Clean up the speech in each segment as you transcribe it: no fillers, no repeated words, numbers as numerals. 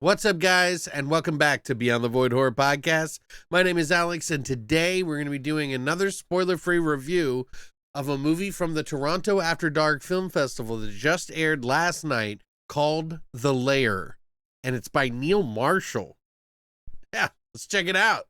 What's up, guys, and welcome back to Beyond the Void Horror Podcast. My name is Alex, and today we're going to be doing another spoiler-free review of a movie from the Toronto After Dark Film Festival that just aired last night called The Lair, and it's by Neil Marshall. Yeah, let's check it out.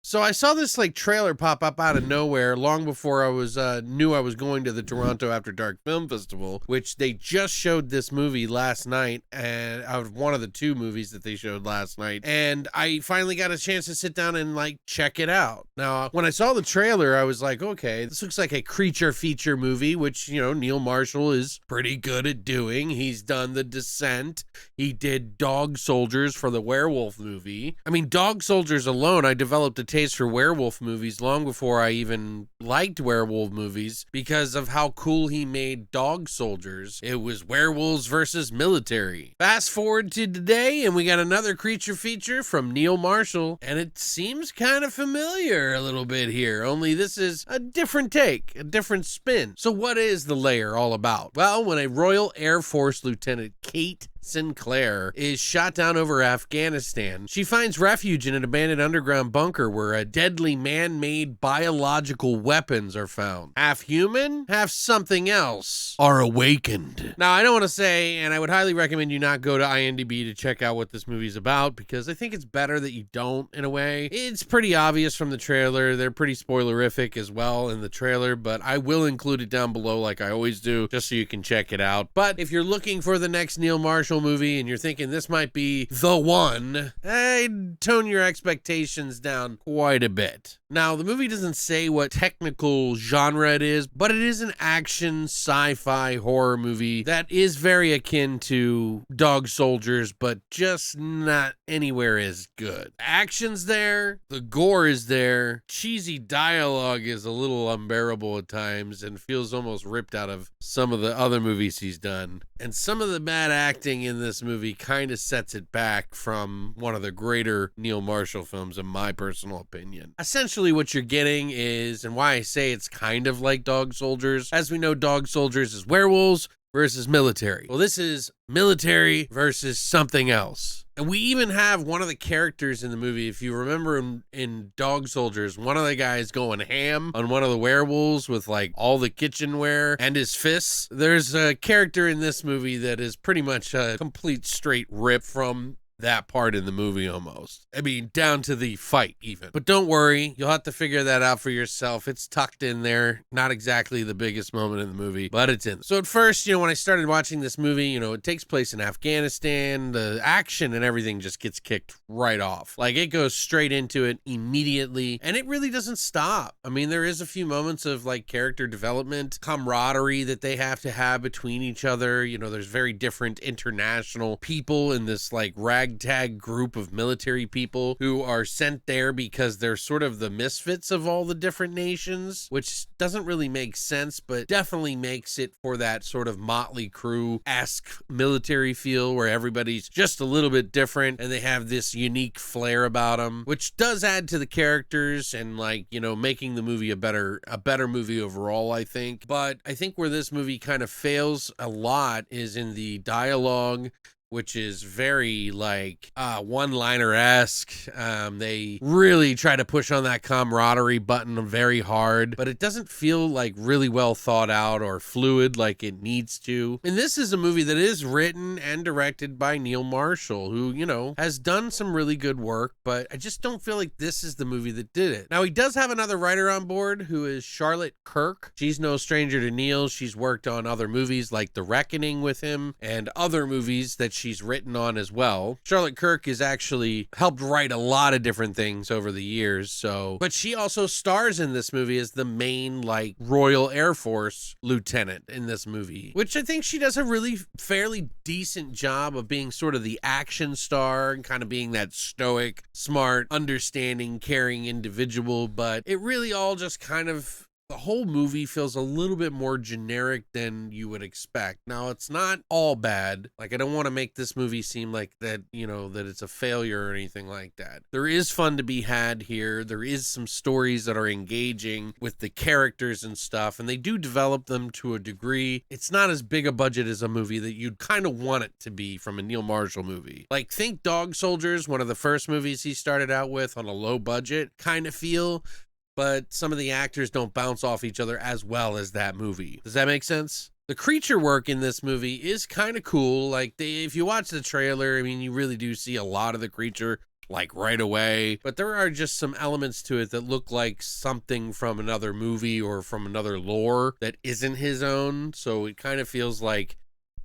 So I saw this trailer pop up out of nowhere long before I was knew I was going to the Toronto After Dark Film Festival, which they just showed this movie last night, and out of one of the two movies that they showed last night, and I finally got a chance to sit down and check it out. Now, when I saw the trailer, I was like, okay, this looks like a creature feature movie, which, you know, Neil Marshall is pretty good at doing. He's done The Descent. He did Dog Soldiers for the werewolf movie. I mean, Dog Soldiers alone, I developed a taste for werewolf movies long before I even liked werewolf movies because of how cool he made Dog Soldiers. It was werewolves versus military. Fast forward to today and we got another creature feature from Neil Marshall, and it seems kind of familiar a little bit here, only this is a different take, a different spin. So what is The Lair all about? Well, when a Royal Air Force Lieutenant Kate Sinclair is shot down over Afghanistan, she finds refuge in an abandoned underground bunker where a deadly man-made biological weapons are found. Half human, half something else are awakened. Now, I don't want to say, and I would highly recommend you not go to IMDb to check out what this movie's about, because I think it's better that you don't, in a way. It's pretty obvious from the trailer. They're pretty spoilerific as well in the trailer, but I will include it down below like I always do, just so you can check it out. But if you're looking for the next Neil Marshall movie and you're thinking this might be the one, I'd tone your expectations down quite a bit. Now, the movie doesn't say what technical genre it is, but it is an action sci-fi horror movie that is very akin to Dog Soldiers, but just not anywhere as good. Action's there, the gore is there, cheesy dialogue is a little unbearable at times and feels almost ripped out of some of the other movies he's done. And some of the bad acting in this movie kind of sets it back from one of the greater Neil Marshall films, in my personal opinion. Essentially, what you're getting is, and why I say it's kind of like Dog Soldiers, as we know, Dog Soldiers is werewolves versus military. Well, this is military versus something else. And we even have one of the characters in the movie, if you remember in Dog Soldiers, one of the guys going ham on one of the werewolves with all the kitchenware and his fists. There's a character in this movie that is pretty much a complete straight rip from that part in the movie almost. I mean, down to the fight even. But don't worry, you'll have to figure that out for yourself. It's tucked in there. Not exactly the biggest moment in the movie, but it's in. So at first, when I started watching this movie, it takes place in Afghanistan. The action and everything just gets kicked right off. It goes straight into it immediately, and it really doesn't stop. I mean, there is a few moments of character development, camaraderie that they have to have between each other. There's very different international people in this ragtag group of military people who are sent there because they're sort of the misfits of all the different nations, which doesn't really make sense, but definitely makes it for that sort of Motley Crue-esque military feel where everybody's just a little bit different and they have this unique flair about them, which does add to the characters and making the movie a better movie overall, I think. But I think where this movie kind of fails a lot is in the dialogue, which is very one-liner-esque. They really try to push on that camaraderie button very hard, but it doesn't feel really well thought out or fluid like it needs to. And this is a movie that is written and directed by Neil Marshall, who, has done some really good work, but I just don't feel like this is the movie that did it. Now, he does have another writer on board who is Charlotte Kirk. She's no stranger to Neil. She's worked on other movies like The Reckoning with him and other movies that she's written on as well. Charlotte Kirk has actually helped write a lot of different things over the years, but she also stars in this movie as the main Royal Air Force lieutenant in this movie, which I think she does a really fairly decent job of being sort of the action star and kind of being that stoic, smart, understanding, caring individual, but it really all just kind of the whole movie feels a little bit more generic than you would expect. Now, it's not all bad. Like, I don't want to make this movie seem like that, you know, that it's a failure or anything like that. There is fun to be had here. There is some stories that are engaging with the characters and stuff, and they do develop them to a degree. It's not as big a budget as a movie that you'd kind of want it to be from a Neil Marshall movie. Like, think Dog Soldiers, one of the first movies he started out with on a low budget kind of feel, but some of the actors don't bounce off each other as well as that movie. Does that make sense? The creature work in this movie is kind of cool. Like, if you watch the trailer, I mean, you really do see a lot of the creature, like, right away. But there are just some elements to it that look like something from another movie or from another lore that isn't his own. So it kind of feels like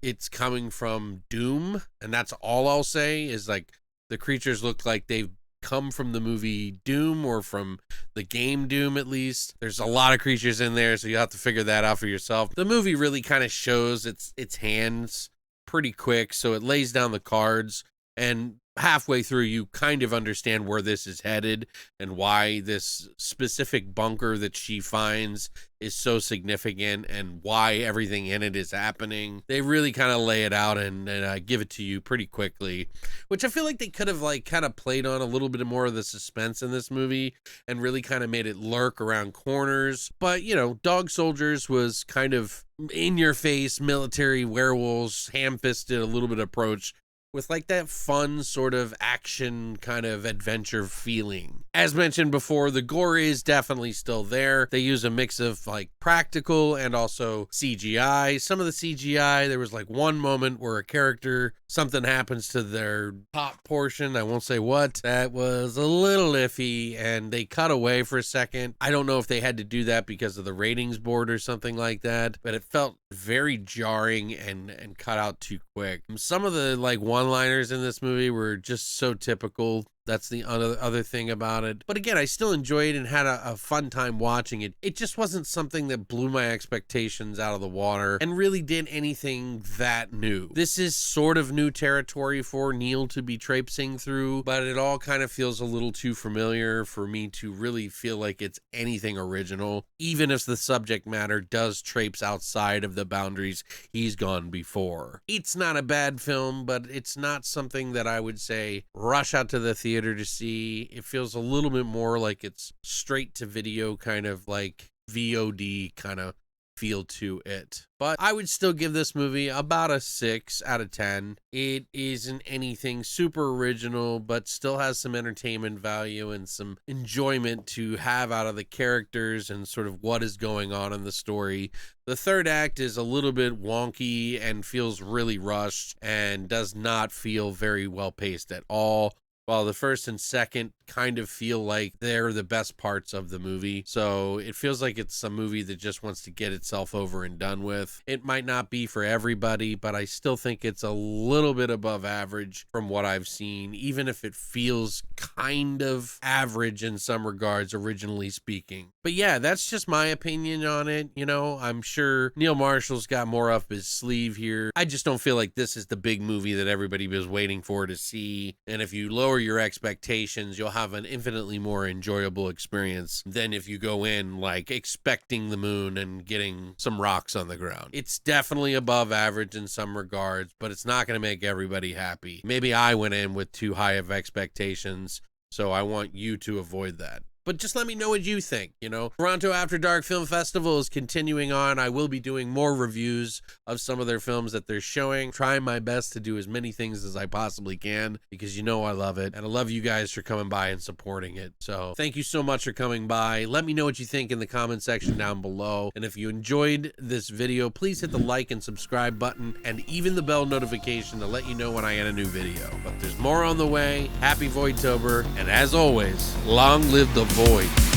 it's coming from Doom. And that's all I'll say is, like, the creatures look like they've come from the movie Doom or from the game Doom, at least. There's a lot of creatures in there, so you have to figure that out for yourself. The movie really kind of shows its hands pretty quick, so it lays down the cards, and halfway through you kind of understand where this is headed and why this specific bunker that she finds is so significant and why everything in it is happening. They really kind of lay it out and give it to you pretty quickly, which I feel like they could have like kind of played on a little bit more of the suspense in this movie and really kind of made it lurk around corners. But, you know, Dog Soldiers was kind of in your face, military werewolves, ham-fisted, a little bit approach with like that fun sort of action kind of adventure feeling. As mentioned before, the gore is definitely still there. They use a mix of like practical and also CGI. Some of the CGI, there was like one moment where a character, something happens to their top portion, I won't say what, that was a little iffy and they cut away for a second. I don't know if they had to do that because of the ratings board or something like that, but it felt very jarring and cut out too quick. Some of the like one-liners in this movie were just so typical. That's the other thing about it. But again, I still enjoyed and had a fun time watching it. It just wasn't something that blew my expectations out of the water and really did anything that new. This is sort of new territory for Neil to be traipsing through, but it all kind of feels a little too familiar for me to really feel like it's anything original, even if the subject matter does traipse outside of the boundaries he's gone before. It's not a bad film, but it's not something that I would say rush out to the theater to see. It feels a little bit more like it's straight to video, kind of like VOD kind of feel to it. But I would still give this movie about a 6 out of 10. It isn't anything super original, but still has some entertainment value and some enjoyment to have out of the characters and sort of what is going on in the story. The third act is a little bit wonky and feels really rushed and does not feel very well paced at all, while the first and second kind of feel like they're the best parts of the movie. So it feels like it's a movie that just wants to get itself over and done with. It might not be for everybody, but I still think it's a little bit above average from what I've seen, even if it feels kind of average in some regards, originally speaking. But yeah, that's just my opinion on it. You know, I'm sure Neil Marshall's got more up his sleeve here. I just don't feel like this is the big movie that everybody was waiting for to see. And if you lower your expectations, you'll have an infinitely more enjoyable experience than if you go in like expecting the moon and getting some rocks on the ground. It's definitely above average in some regards, but it's not going to make everybody happy. Maybe I went in with too high of expectations, so I want you to avoid that. But just let me know what you think, you know. Toronto After Dark Film Festival is continuing on. I will be doing more reviews of some of their films that they're showing. Trying my best to do as many things as I possibly can because you know I love it. And I love you guys for coming by and supporting it. So thank you so much for coming by. Let me know what you think in the comment section down below. And if you enjoyed this video, please hit the like and subscribe button and even the bell notification to let you know when I get a new video. But there's more on the way. Happy Voidtober. And as always, long live the void.